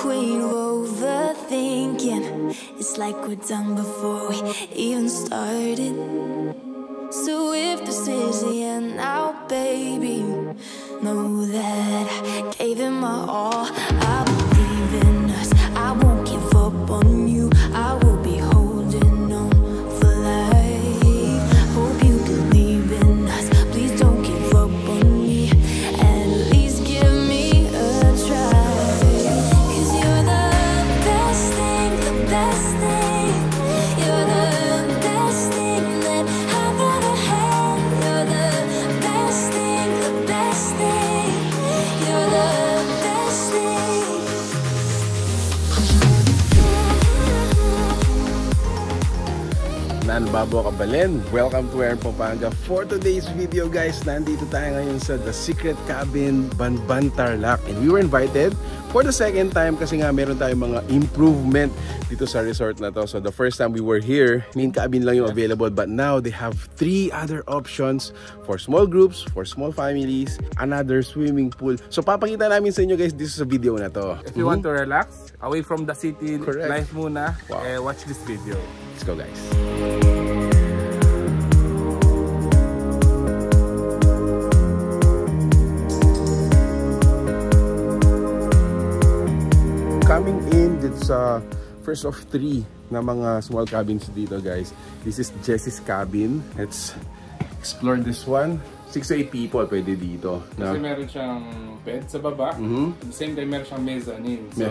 queen of overthinking. It's like we're done before we even started. So if this is the end now, baby, know that I gave it my all. I believe in us, I won't give up on you. I will be holding on for life. Hope you believe in us, please don't give up on me. At least give me a try. 'Cause you're the best thing, the best thing. You're the best thing that I've ever had. You're the best thing, the best thing. You're the best thing. Babo Kabalen, welcome to Aaron Pampanga. For today's video guys, nandito tayo ngayon sa The Secret Cabin, Banban, Tarlac. And we were invited for the second time kasi nga meron tayong mga improvement dito sa resort na to. So the first time we were here, main cabin lang yung available, but now they have 3 other options for small groups, for small families, another swimming pool. So papakita namin sa inyo guys dito sa video na to. If you want to relax, away from the city life muna, watch this video. Let's go guys. Coming in, it's first of 3 na mga small cabins dito guys. This is Jessie's cabin. Let's explore this one. 6 to 8 people pwede dito. Kasi meron siyang bed sa baba. At the same time, meron siyang mezzanine. So,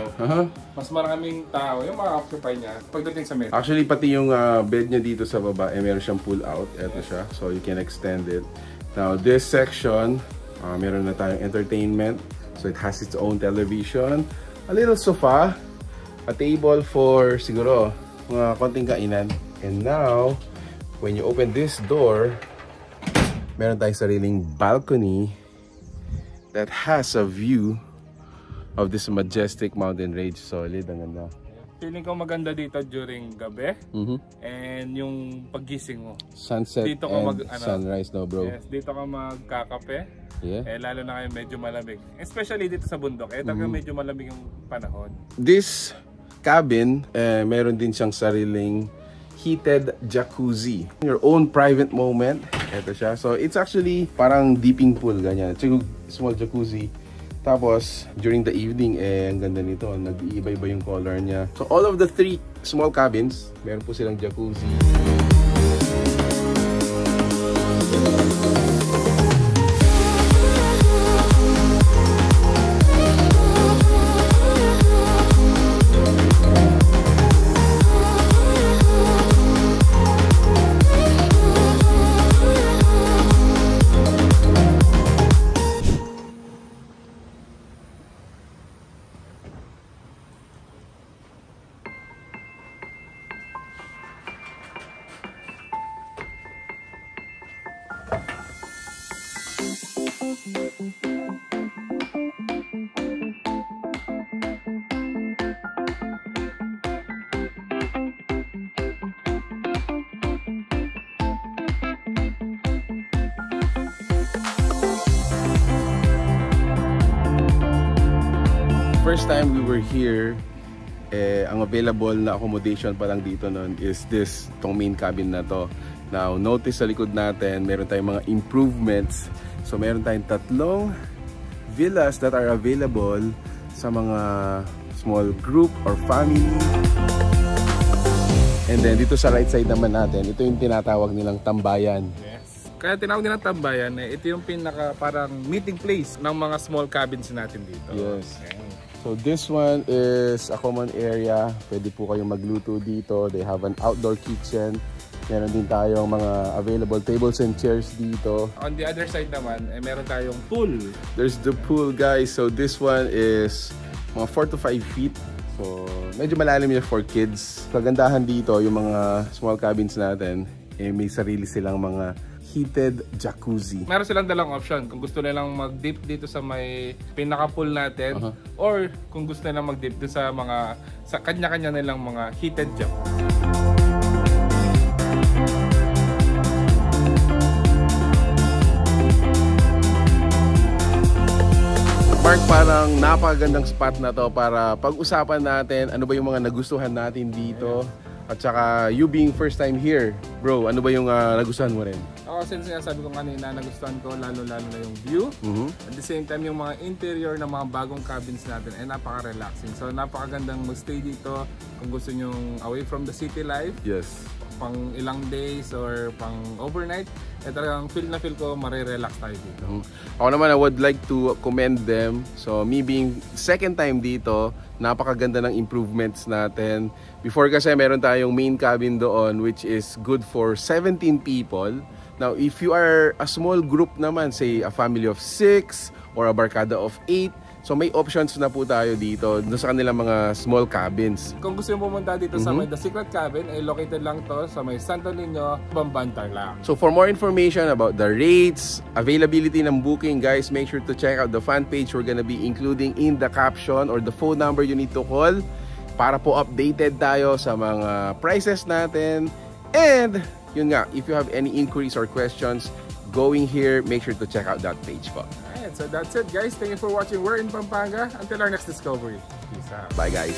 mas maraming tao yung maka-occupy niya pagdating sa mezzanine. Actually, pati yung bed niya dito sa baba, meron siyang pull out. Ito siya. So, you can extend it. Now, this section, meron na tayong entertainment. So, it has its own television. A little sofa, a table for siguro mga konting kainan. And now, when you open this door, meron tayong sariling balcony that has a view of this majestic mountain range. Solid, ang ganda. Feeling ko maganda dito during gabi and yung paggising mo. Sunset dito and sunrise, no bro? Yes, dito ka magkakape. Yeah. Lalo na kayo medyo malamig. Especially dito sa bundok. Talaga medyo malamig yung panahon. This cabin, meron din siyang sariling heated jacuzzi. Your own private moment. Ito siya. So, it's actually parang dipping pool, ganyan. So, small jacuzzi. Tapos, during the evening, ang ganda nito. Nag-iiba-iba yung color niya. So, all of the 3 small cabins, meron po silang jacuzzi. First time we were here, ang available na accommodation pa lang dito nun is tong main cabin na to. Now, notice sa likod natin, meron tayong mga improvements. So, meron tayong 3 villas that are available sa mga small group or family. And then, dito sa right side naman natin, ito yung tinatawag nilang tambayan. Yes. Kaya tinawag nilang tambayan, ito yung pinaka parang meeting place ng mga small cabins natin dito. Yes. So this one is a common area. Pwede po kayong magluto dito. They have an outdoor kitchen. Meron din tayong mga available tables and chairs dito. On the other side naman, meron tayong pool. There's the pool guys. So this one is mga 4 to 5 feet. So medyo malalim niya for kids. Kagandahan dito yung mga small cabins natin, may sarili silang mga heated jacuzzi. Meron silang dalang option. Kung gusto nilang mag-dip dito sa may pinaka-pool natin, or kung gusto nilang mag-dip dito sa mga kanya-kanya nilang mga heated jacuzzi. Mark, parang napakagandang spot na to para pag-usapan natin ano ba yung mga nagustuhan natin dito. At saka, you being first time here, bro, ano ba yung nagustuhan mo rin? Ako, since sinasabi ko kanina, nagustuhan ko lalo-lalo na yung view. At the same time, yung mga interior ng mga bagong cabins natin ay napaka-relaxing. So, napakagandang mag-stay dito kung gusto nyong away from the city life. Yes. Pang ilang days or pang overnight, talagang feel na feel ko marirelax tayo dito. Ako naman, I would like to commend them. So, me being second time dito, napakaganda ng improvements natin. Before kasi meron tayong main cabin doon which is good for 17 people. Now, if you are a small group naman, say a family of 6 or a barkada of 8, so may options na po tayo dito sa kanilang mga small cabins. Kung gusto nyo pumunta dito sa may The Secret Cabin, ay located lang to sa may Santo Niño, Bambantar lang. So for more information about the rates, availability ng booking, guys, make sure to check out the fan page we're gonna be including in the caption or the phone number you need to call para po updated tayo sa mga prices natin. And yun nga, if you have any inquiries or questions going here, make sure to check out that page po. Alright, so that's it guys. Thank you for watching. We're in Pampanga. Until our next discovery. Peace out. Bye guys.